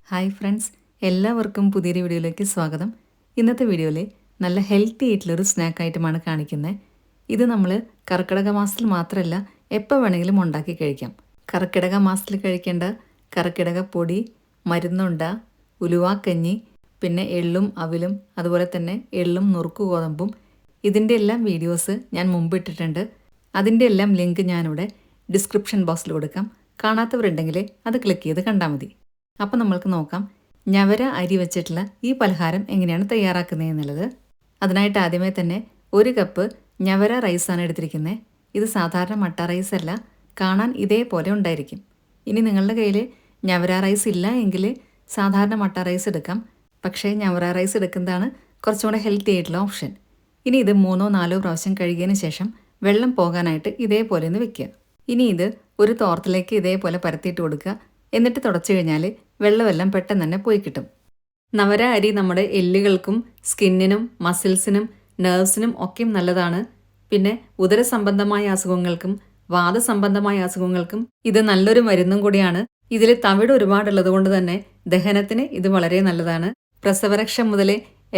Hi friends, എല്ലാവർക്കും പുതിയൊരു വീഡിയോയിലേക്ക് സ്വാഗതം. ഇന്നത്തെ വീഡിയോയിൽ നല്ല ഹെൽത്തി ആയിട്ടുള്ളൊരു സ്നാക്ക് ഐറ്റമാണ് കാണിക്കുന്നത്. ഇത് നമ്മൾ കർക്കിടക മാസത്തിൽ മാത്രമല്ല എപ്പോൾ വേണമെങ്കിലും ഉണ്ടാക്കി കഴിക്കാം. കർക്കിടക മാസത്തിൽ കഴിക്കേണ്ട കർക്കിടക പൊടി, മരുന്നുണ്ട, ഉലുവാക്കഞ്ഞി, പിന്നെ എള്ളും അവിലും, അതുപോലെ തന്നെ എള്ളും നുറുക്കു ഗോതമ്പും, ഇതിൻ്റെ എല്ലാം വീഡിയോസ് ഞാൻ മുമ്പ് ഇട്ടിട്ടുണ്ട്. അതിൻ്റെ എല്ലാം ലിങ്ക് ഞാനിവിടെ ഡിസ്ക്രിപ്ഷൻ ബോക്സിൽ കൊടുക്കാം. കാണാത്തവരുണ്ടെങ്കിൽ അത് ക്ലിക്ക് ചെയ്ത് കണ്ടാൽ മതി. അപ്പോൾ നമ്മൾക്ക് നോക്കാം ഞവര അരി വെച്ചിട്ടുള്ള ഈ പലഹാരം എങ്ങനെയാണ് തയ്യാറാക്കുന്നത് എന്നുള്ളത്. അതിനായിട്ട് ആദ്യമേ തന്നെ 1 കപ്പ് ഞവര റൈസാണ് എടുത്തിരിക്കുന്നത്. ഇത് സാധാരണ മട്ട റൈസ് അല്ല, കാണാൻ ഇതേപോലെ ഉണ്ടായിരിക്കും. ഇനി നിങ്ങളുടെ കയ്യിൽ ഞവര റൈസ് ഇല്ല എങ്കിൽ സാധാരണ മട്ട റൈസ് എടുക്കാം. പക്ഷേ ഞവര റൈസ് എടുക്കുന്നതാണ് കുറച്ചും കൂടെ ഹെൽത്തി ആയിട്ടുള്ള ഓപ്ഷൻ. ഇനി ഇത് 3-4 പ്രാവശ്യം കഴുകിയതിന് ശേഷം വെള്ളം പോകാനായിട്ട് ഇതേപോലെ ഒന്ന് വെക്കുക. ഇനി ഇത് ഒരു തോർത്തിലേക്ക് ഇതേപോലെ പരത്തിയിട്ട് കൊടുക്കുക. എന്നിട്ട് തുടച്ചു കഴിഞ്ഞാൽ വെള്ളമെല്ലാം പെട്ടെന്ന് തന്നെ പോയി കിട്ടും. നവര അരി നമ്മുടെ എല്ലുകൾക്കും സ്കിന്നിനും മസിൽസിനും നെർവ്സിനും ഒക്കെയും നല്ലതാണ്. പിന്നെ ഉദര സംബന്ധമായ അസുഖങ്ങൾക്കും വാദസംബന്ധമായ അസുഖങ്ങൾക്കും ഇത് നല്ലൊരു മരുന്നും കൂടിയാണ്. ഇതിൽ തവിട് ഒരുപാടുള്ളത് കൊണ്ട് തന്നെ ദഹനത്തിന് ഇത് വളരെ നല്ലതാണ്. പ്രസവരക്ഷ മുതൽ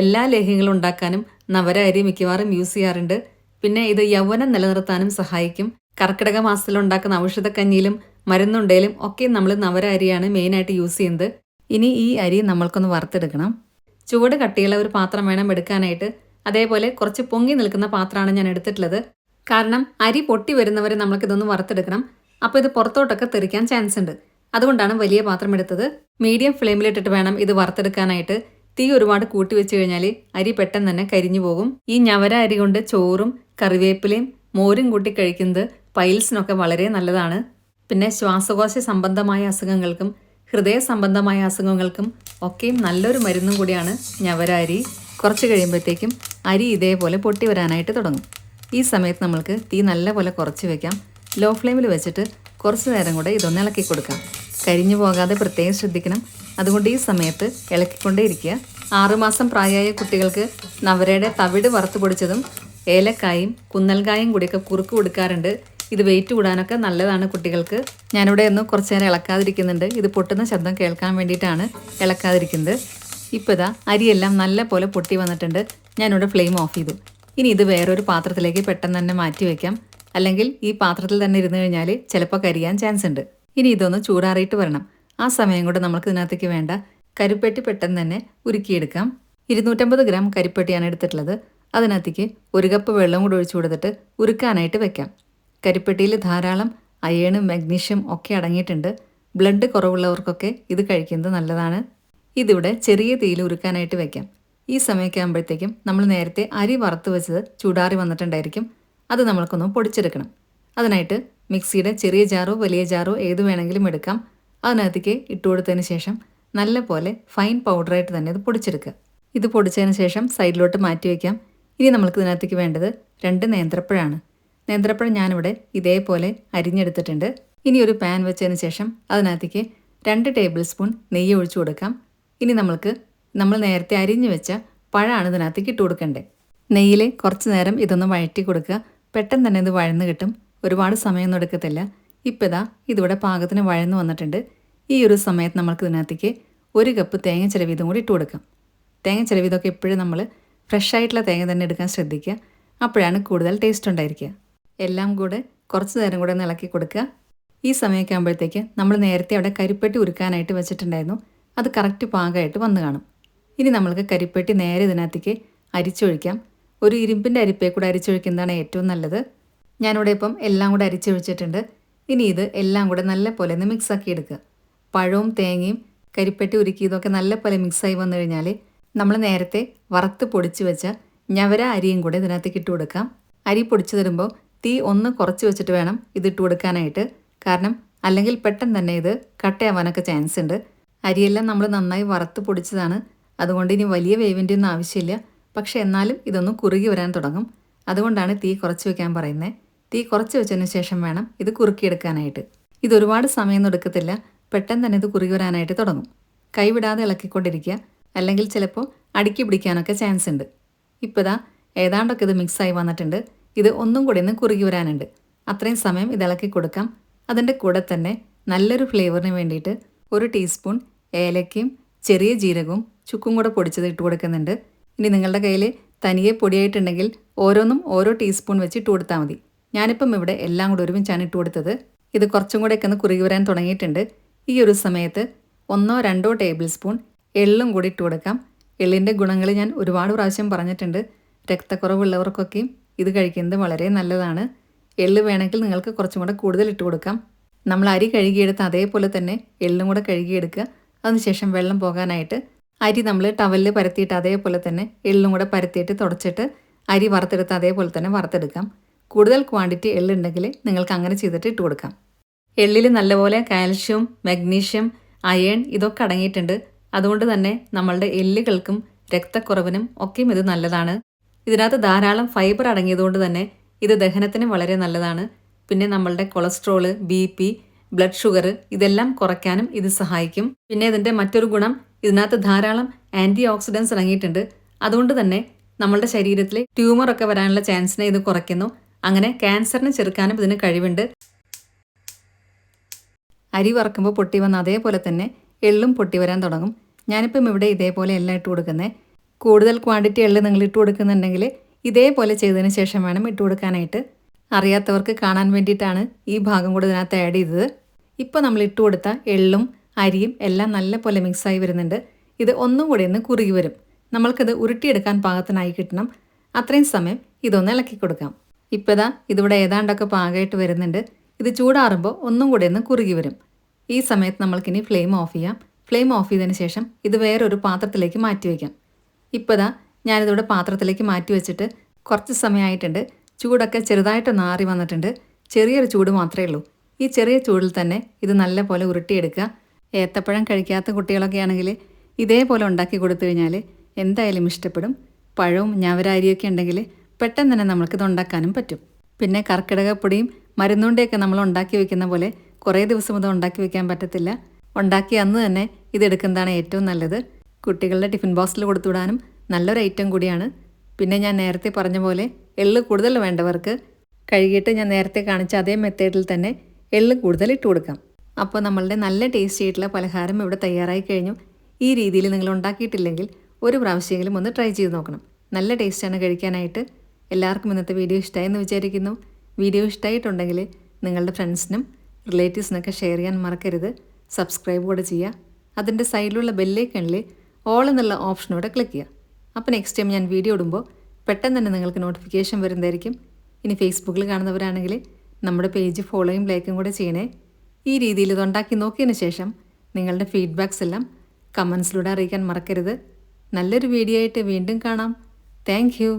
എല്ലാ ലേഹ്യങ്ങളും ഉണ്ടാക്കാനും നവര അരി മിക്കവാറും യൂസ് ചെയ്യാറുണ്ട്. പിന്നെ ഇത് യൗവനം നിലനിർത്താനും സഹായിക്കും. കർക്കിടക മാസത്തിൽ ഉണ്ടാക്കുന്ന ഔഷധക്കഞ്ഞിയിലും മരുന്നുണ്ടേലും ഒക്കെ നമ്മൾ നവര അരിയാണ് മെയിനായിട്ട് യൂസ് ചെയ്യുന്നത്. ഇനി ഈ അരി നമ്മൾക്കൊന്ന് വറുത്തെടുക്കണം. ചുവട് കട്ടിയുള്ള ഒരു പാത്രം വേണം എടുക്കാനായിട്ട്. അതേപോലെ കുറച്ച് പൊങ്ങി നിൽക്കുന്ന പാത്രമാണ് ഞാൻ എടുത്തിട്ടുള്ളത്. കാരണം അരി പൊട്ടി വരുന്നവരെ നമ്മൾക്കിതൊന്ന് വറുത്തെടുക്കണം. അപ്പോൾ ഇത് പുറത്തോട്ടൊക്കെ തെറിക്കാൻ ചാൻസ് ഉണ്ട്. അതുകൊണ്ടാണ് വലിയ പാത്രം എടുത്തത്. മീഡിയം ഫ്ലെയിമിലിട്ടിട്ട് വേണം ഇത് വറുത്തെടുക്കാനായിട്ട്. തീ ഒരുപാട് കൂട്ടി വെച്ച് കഴിഞ്ഞാൽ അരി പെട്ടെന്ന് തന്നെ കരിഞ്ഞു പോകും. ഈ ഞവര അരി കൊണ്ട് ചോറും കറിവേപ്പിലയും മോരും കൂട്ടി കഴിക്കുന്നത് പൈൽസിനൊക്കെ വളരെ നല്ലതാണ്. പിന്നെ ശ്വാസകോശ സംബന്ധമായ അസുഖങ്ങൾക്കും ഹൃദയ സംബന്ധമായ അസുഖങ്ങൾക്കും ഒക്കെയും നല്ലൊരു മരുന്നും കൂടിയാണ് ഞവര അരി. കുറച്ച് കഴിയുമ്പോഴത്തേക്കും അരി ഇതേപോലെ പൊട്ടി വരാനായിട്ട് തുടങ്ങും. ഈ സമയത്ത് നമ്മൾക്ക് തീ നല്ലപോലെ കുറച്ച് വെക്കാം. ലോ ഫ്ലെയിമിൽ വെച്ചിട്ട് കുറച്ച് നേരം കൂടെ ഇതൊന്ന് ഇളക്കി കൊടുക്കാം. കരിഞ്ഞു പോകാതെ പ്രത്യേകം ശ്രദ്ധിക്കണം. അതുകൊണ്ട് ഈ സമയത്ത് ഇളക്കിക്കൊണ്ടേ ഇരിക്കുക. 6 മാസം പ്രായമായ കുട്ടികൾക്ക് നവരയുടെ തവിട് വറുത്ത് പൊടിച്ചതും ഏലക്കായും കുന്നൽക്കായും കൂടിയൊക്കെ കുറുക്ക് കൊടുക്കാറുണ്ട്. ഇത് വെയിറ്റ് കൂടാനൊക്കെ നല്ലതാണ് കുട്ടികൾക്ക്. ഞാനിവിടെ ഒന്ന് കുറച്ച് നേരം ഇളക്കാതിരിക്കുന്നുണ്ട്. ഇത് പൊട്ടുന്ന ശബ്ദം കേൾക്കാൻ വേണ്ടിയിട്ടാണ് ഇളക്കാതിരിക്കുന്നത്. ഇപ്പോൾ ഇതാ അരിയെല്ലാം നല്ല പോലെ പൊട്ടി വന്നിട്ടുണ്ട്. ഞാനിവിടെ ഫ്ലെയിം ഓഫ് ചെയ്തു. ഇനി ഇത് വേറൊരു പാത്രത്തിലേക്ക് പെട്ടെന്ന് തന്നെ മാറ്റി വയ്ക്കാം. അല്ലെങ്കിൽ ഈ പാത്രത്തിൽ തന്നെ ഇരുന്ന് കഴിഞ്ഞാൽ ചിലപ്പോൾ കരിയാൻ ചാൻസ് ഉണ്ട്. ഇനി ഇതൊന്ന് ചൂടാറിയിട്ട് വരണം. ആ സമയം കൊണ്ട് നമുക്ക് ഇതിനകത്തേക്ക് വേണ്ട കരിപ്പെട്ടി പെട്ടെന്ന് തന്നെ ഉരുക്കിയെടുക്കാം. 250 ഗ്രാം കരിപ്പെട്ടിയാണ് എടുത്തിട്ടുള്ളത്. അതിനകത്തേക്ക് 1 കപ്പ് വെള്ളം കൂടി ഒഴിച്ചു കൊടുത്തിട്ട് ഉരുക്കാനായിട്ട് വെക്കാം. കരിപ്പെട്ടിയിൽ ധാരാളം അയേണും മഗ്നീഷ്യം ഒക്കെ അടങ്ങിയിട്ടുണ്ട്. ബ്ലഡ് കുറവുള്ളവർക്കൊക്കെ ഇത് കഴിക്കുന്നത് നല്ലതാണ്. ഇതിവിടെ ചെറിയ തീയിൽ ഉരുക്കാനായിട്ട് വെക്കാം. ഈ സമയമൊക്കെ ആകുമ്പോഴത്തേക്കും നമ്മൾ നേരത്തെ അരി വറുത്ത് വെച്ചത് ചൂടാറി വന്നിട്ടുണ്ടായിരിക്കും. അത് നമ്മൾക്കൊന്ന് പൊടിച്ചെടുക്കണം. അതിനായിട്ട് മിക്സിയുടെ ചെറിയ ജാറോ വലിയ ജാറോ ഏത് വേണമെങ്കിലും എടുക്കാം. അതിനകത്തേക്ക് ഇട്ട് കൊടുത്തതിന് ശേഷം നല്ല പോലെ ഫൈൻ പൗഡറായിട്ട് തന്നെ ഇത് പൊടിച്ചെടുക്കുക. ഇത് പൊടിച്ചതിന് ശേഷം സൈഡിലോട്ട് മാറ്റി വയ്ക്കാം. ഇനി നമ്മൾക്ക് ഇതിനകത്തേക്ക് വേണ്ടത് 2 നേന്ത്രപ്പഴമാണ്. നേന്ത്രപ്പഴം ഞാനിവിടെ ഇതേപോലെ അരിഞ്ഞെടുത്തിട്ടുണ്ട്. ഇനി ഒരു പാൻ വെച്ചതിന് ശേഷം അതിനകത്തേക്ക് 2 ടേബിൾ സ്പൂൺ നെയ്യ് ഒഴിച്ചു കൊടുക്കാം. ഇനി നമ്മൾ നേരത്തെ അരിഞ്ഞു വെച്ച പഴമാണ് ഇതിനകത്തേക്ക് ഇട്ട് കൊടുക്കേണ്ടത്. നെയ്യിൽ കുറച്ച് നേരം ഇതൊന്ന് വഴറ്റി കൊടുക്കുക. പെട്ടെന്ന് തന്നെ ഇത് വഴന്ന് കിട്ടും. ഒരുപാട് സമയമൊന്നും എടുക്കത്തില്ല. ഇപ്പോൾ ഇതിവിടെ പാകത്തിന് വഴന്ന് വന്നിട്ടുണ്ട്. ഈ ഒരു സമയത്ത് നമ്മൾക്ക് ഇതിനകത്തേക്ക് 1 കപ്പ് തേങ്ങ ചിരവിയതും കൂടി ഇട്ട് കൊടുക്കാം. തേങ്ങ ചിരവിയതൊക്കെ എപ്പോഴും നമ്മൾ ഫ്രഷ് ആയിട്ടുള്ള തേങ്ങ തന്നെ എടുക്കാൻ ശ്രദ്ധിക്കുക. അപ്പോഴാണ് കൂടുതൽ ടേസ്റ്റ് ഉണ്ടായിരിക്കുക. എല്ലാം കൂടെ കുറച്ച് നേരം കൂടെ ഒന്ന് ഇളക്കി കൊടുക്കുക. ഈ സമയമൊക്കെ ആകുമ്പോഴത്തേക്ക് നമ്മൾ നേരത്തെ അവിടെ കരിപ്പെട്ടി ഉരുക്കാനായിട്ട് വെച്ചിട്ടുണ്ടായിരുന്നു. അത് കറക്റ്റ് പാകമായിട്ട് വന്ന് കാണും. ഇനി നമ്മൾക്ക് കരിപ്പെട്ടി നേരെ ഇതിനകത്തേക്ക് അരിച്ചൊഴിക്കാം. ഒരു ഇരുമ്പിൻ്റെ അരിപ്പയെ കൂടെ അരിച്ചൊഴിക്കുന്നതാണ് ഏറ്റവും നല്ലത്. ഞാനിവിടെ ഇപ്പം എല്ലാം കൂടെ അരിച്ചൊഴിച്ചിട്ടുണ്ട്. ഇനി ഇത് എല്ലാം കൂടെ നല്ല പോലെ ഒന്ന് മിക്സാക്കി എടുക്കുക. പഴവും തേങ്ങയും കരിപ്പെട്ടി ഉരുക്കിയതൊക്കെ നല്ല പോലെ മിക്സായി വന്നു കഴിഞ്ഞാൽ നമ്മൾ നേരത്തെ വറുത്ത് പൊടിച്ച് വെച്ച ഞവര അരിയും കൂടെ ഇതിനകത്തേക്ക് ഇട്ട് കൊടുക്കാം. അരി പൊടിച്ച് തരുമ്പോൾ തീ ഒന്ന് കുറച്ച് വെച്ചിട്ട് വേണം ഇതിട്ട് കൊടുക്കാനായിട്ട്. കാരണം അല്ലെങ്കിൽ പെട്ടെന്ന് തന്നെ ഇത് കട്ടയാവാനൊക്കെ ചാൻസ് ഉണ്ട്. അരിയെല്ലാം നമ്മൾ നന്നായി വറുത്ത് പൊടിച്ചതാണ്. അതുകൊണ്ട് ഇനി വലിയ വേവിൻ്റെ ഒന്നും ആവശ്യമില്ല. പക്ഷേ എന്നാലും ഇതൊന്ന് കുറുകി വരാൻ തുടങ്ങും. അതുകൊണ്ടാണ് തീ കുറച്ച് വെക്കാൻ പറയുന്നത്. തീ കുറച്ച് വെച്ചതിന് ശേഷം വേണം ഇത് കുറുക്കിയെടുക്കാനായിട്ട്. ഇതൊരുപാട് സമയമൊന്നും എടുക്കത്തില്ല. പെട്ടെന്ന് തന്നെ ഇത് കുറുകി വരാനായിട്ട് തുടങ്ങും. കൈവിടാതെ ഇളക്കിക്കൊണ്ടിരിക്കുക. അല്ലെങ്കിൽ ചിലപ്പോൾ അടുക്കി പിടിക്കാനൊക്കെ ചാൻസ് ഉണ്ട്. ഇപ്പോൾ ഏതാണ്ടൊക്കെ ഇത് മിക്സായി വന്നിട്ടുണ്ട്. ഇത് ഒന്നും കൂടി ഒന്ന് കുറുകി വരാനുണ്ട്. അത്രയും സമയം ഇത് ഇളക്കി കൊടുക്കാം. അതിൻ്റെ കൂടെ തന്നെ നല്ലൊരു ഫ്ലേവറിന് വേണ്ടിയിട്ട് 1 ടീസ്പൂൺ ഏലക്കയും ചെറിയ ജീരകവും ചുക്കും കൂടെ പൊടിച്ചത് ഇട്ട് കൊടുക്കുന്നുണ്ട്. ഇനി നിങ്ങളുടെ കയ്യിൽ തനിയെ പൊടിയായിട്ടുണ്ടെങ്കിൽ ഓരോന്നും ഓരോ ടീസ്പൂൺ വെച്ച് ഇട്ട് കൊടുത്താൽ മതി. ഞാനിപ്പം ഇവിടെ എല്ലാം കൂടെ ഒരുമിച്ചാണ് ഇട്ട് കൊടുത്തത്. ഇത് കുറച്ചും കൂടെയൊക്കെ ഒന്ന് കുറുകി വരാൻ തുടങ്ങിയിട്ടുണ്ട്. ഈ ഒരു സമയത്ത് 1-2 ടേബിൾ സ്പൂൺ എള്ളും കൂടി ഇട്ട് കൊടുക്കാം. എള്ളിൻ്റെ ഗുണങ്ങൾ ഞാൻ ഒരുപാട് പ്രാവശ്യം പറഞ്ഞിട്ടുണ്ട്. രക്തക്കുറവുള്ളവർക്കൊക്കെയും ഇത് കഴിക്കുന്നത് വളരെ നല്ലതാണ്. എള്ള് വേണമെങ്കിൽ നിങ്ങൾക്ക് കുറച്ചും കൂടെ കൂടുതൽ ഇട്ട് കൊടുക്കാം. നമ്മൾ അരി കഴുകിയെടുത്ത് അതേപോലെ തന്നെ എള്ളും കൂടെ കഴുകിയെടുക്കുക. അതിനുശേഷം വെള്ളം പോകാനായിട്ട് അരി നമ്മൾ ടവലിൽ പരത്തിയിട്ട് അതേപോലെ തന്നെ എള്ളും കൂടെ പരത്തിയിട്ട് തുടച്ചിട്ട് അരി വറുത്തെടുത്ത് അതേപോലെ തന്നെ വറുത്തെടുക്കാം. കൂടുതൽ ക്വാണ്ടിറ്റി എള്ളുണ്ടെങ്കിൽ നിങ്ങൾക്ക് അങ്ങനെ ചെയ്തിട്ട് ഇട്ട് കൊടുക്കാം. എള്ളിൽ നല്ലപോലെ കാൽഷ്യം, മഗ്നീഷ്യം, അയേൺ ഇതൊക്കെ അടങ്ങിയിട്ടുണ്ട്. അതുകൊണ്ട് തന്നെ നമ്മളുടെ എല്ലുകൾക്കും രക്തക്കുറവിനും ഒക്കെയും ഇത് നല്ലതാണ്. ഇതിനകത്ത് ധാരാളം ഫൈബർ അടങ്ങിയതുകൊണ്ട് തന്നെ ഇത് ദഹനത്തിന് വളരെ നല്ലതാണ്. പിന്നെ നമ്മളുടെ കൊളസ്ട്രോള്, BP, ബ്ലഡ് ഷുഗർ ഇതെല്ലാം കുറയ്ക്കാനും ഇത് സഹായിക്കും. പിന്നെ ഇതിൻ്റെ മറ്റൊരു ഗുണം ഇതിനകത്ത് ധാരാളം ആൻറ്റി ഓക്സിഡൻസ് അടങ്ങിയിട്ടുണ്ട്. അതുകൊണ്ട് തന്നെ നമ്മളുടെ ശരീരത്തിൽ ട്യൂമറൊക്കെ വരാനുള്ള ചാൻസിനെ ഇത് കുറയ്ക്കുന്നു. അങ്ങനെ ക്യാൻസറിനെ ചെറുക്കാനും ഇതിന് കഴിവുണ്ട്. അരി വറക്കുമ്പോൾ പൊട്ടി വന്ന അതേപോലെ തന്നെ എള്ളും പൊട്ടി വരാൻ തുടങ്ങും. ഞാനിപ്പം ഇവിടെ ഇതേപോലെ എല്ലാം ഇട്ട് കൊടുക്കുന്നത്. കൂടുതൽ ക്വാണ്ടിറ്റി എള്ള് നിങ്ങൾ ഇട്ട് കൊടുക്കുന്നുണ്ടെങ്കിൽ ഇതേപോലെ ചെയ്തതിന് ശേഷം വേണം ഇട്ട് കൊടുക്കാനായിട്ട്. അറിയാത്തവർക്ക് കാണാൻ വേണ്ടിയിട്ടാണ് ഈ ഭാഗം കൂടെ ഇതിനകത്ത് ആഡ് ചെയ്തത്. ഇപ്പോൾ നമ്മൾ ഇട്ട് കൊടുത്ത എള്ളും അരിയും എല്ലാം നല്ല പോലെ മിക്സായി വരുന്നുണ്ട്. ഇത് ഒന്നും കൂടി ഒന്ന് കുറുകി വരും. നമ്മൾക്കിത് ഉരുട്ടിയെടുക്കാൻ പാകത്തിനായി കിട്ടണം. അത്രയും സമയം ഇതൊന്ന് ഇളക്കി കൊടുക്കാം. ഇപ്പോൾ ഇതിവിടെ ഏതാണ്ടൊക്കെ പാകമായിട്ട് വരുന്നുണ്ട്. ഇത് ചൂടാറുമ്പോൾ ഒന്നും കൂടി ഒന്ന് കുറുകി വരും. ഈ സമയത്ത് നമ്മൾക്കിനി ഫ്ലെയിം ഓഫ് ചെയ്യാം. ഫ്ലെയിം ഓഫ് ചെയ്തതിന് ശേഷം ഇത് വേറൊരു പാത്രത്തിലേക്ക് മാറ്റി വയ്ക്കാം. ഇപ്പോൾ ഞാനിതിവിടെ പാത്രത്തിലേക്ക് മാറ്റി വെച്ചിട്ട് കുറച്ച് സമയമായിട്ടുണ്ട്. ചൂടൊക്കെ ചെറുതായിട്ടൊന്ന് ആറി വന്നിട്ടുണ്ട്. ചെറിയൊരു ചൂട് മാത്രമേ ഉള്ളൂ. ഈ ചെറിയ ചൂടിൽ തന്നെ ഇത് നല്ല പോലെ ഉരുട്ടിയെടുക്കുക. ഏത്തപ്പഴം കഴിക്കാത്ത കുട്ടികളൊക്കെ ആണെങ്കിൽ ഇതേപോലെ ഉണ്ടാക്കി കൊടുത്തു കഴിഞ്ഞാൽ എന്തായാലും ഇഷ്ടപ്പെടും. പഴവും ഞവരാരിയൊക്കെ ഉണ്ടെങ്കിൽ പെട്ടെന്ന് തന്നെ നമ്മൾക്കിത് ഉണ്ടാക്കാനും പറ്റും. പിന്നെ കർക്കിടകപ്പൊടിയും മരുന്നുകൊണ്ടൊക്കെ നമ്മൾ ഉണ്ടാക്കി വെക്കുന്ന പോലെ കുറേ ദിവസം ഇത് ഉണ്ടാക്കി വെക്കാൻ പറ്റത്തില്ല. ഉണ്ടാക്കി അന്ന് തന്നെ ഇതെടുക്കുന്നതാണ് ഏറ്റവും നല്ലത്. കുട്ടികളുടെ ടിഫിൻ ബോക്സിൽ കൊടുത്തുവിടാനും നല്ലൊരു ഐറ്റം കൂടിയാണ്. പിന്നെ ഞാൻ നേരത്തെ പറഞ്ഞ പോലെ എള്ള് കൂടുതൽ വേണ്ടവർക്ക് കഴുകിയിട്ട് ഞാൻ നേരത്തെ കാണിച്ച അതേ മെത്തേഡിൽ തന്നെ എള്ള് കൂടുതൽ ഇട്ട് കൊടുക്കാം. അപ്പോൾ നമ്മളുടെ നല്ല ടേസ്റ്റി ആയിട്ടുള്ള പലഹാരം ഇവിടെ തയ്യാറായി കഴിഞ്ഞു. ഈ രീതിയിൽ നിങ്ങൾ ഉണ്ടാക്കിയിട്ടില്ലെങ്കിൽ ഒരു പ്രാവശ്യമെങ്കിലും ഒന്ന് ട്രൈ ചെയ്ത് നോക്കണം. നല്ല ടേസ്റ്റാണ് കഴിക്കാനായിട്ട്. എല്ലാവർക്കും ഇന്നത്തെ വീഡിയോ ഇഷ്ടമായെന്ന് വിചാരിക്കുന്നു. വീഡിയോ ഇഷ്ടമായിട്ടുണ്ടെങ്കിൽ നിങ്ങളുടെ ഫ്രണ്ട്സിനും റിലേറ്റീവ്സിനൊക്കെ ഷെയർ ചെയ്യാൻ മറക്കരുത്. സബ്സ്ക്രൈബ് കൂടെ ചെയ്യുക. അതിൻ്റെ സൈഡിലുള്ള ബെല്ലൈക്കണിൽ ഓൾ എന്നുള്ള ഓപ്ഷനോടെ ക്ലിക്ക് ചെയ്യുക. അപ്പോൾ നെക്സ്റ്റ് ടൈം ഞാൻ വീഡിയോ ഇടുമ്പോൾ പെട്ടെന്ന് തന്നെ നിങ്ങൾക്ക് നോട്ടിഫിക്കേഷൻ വരുന്നതായിരിക്കും. ഇനി ഫേസ്ബുക്കിൽ കാണുന്നവരാണെങ്കിൽ നമ്മുടെ പേജ് ഫോളോയും ലൈക്കും കൂടെ ചെയ്യണേ. ഈ രീതിയിൽ ഇതുണ്ടാക്കി നോക്കിയതിന് ശേഷം നിങ്ങളുടെ ഫീഡ്ബാക്സ് എല്ലാം കമൻസിലൂടെ അറിയിക്കാൻ മറക്കരുത്. നല്ലൊരു വീഡിയോ ആയിട്ട് വീണ്ടും കാണാം. Thank you.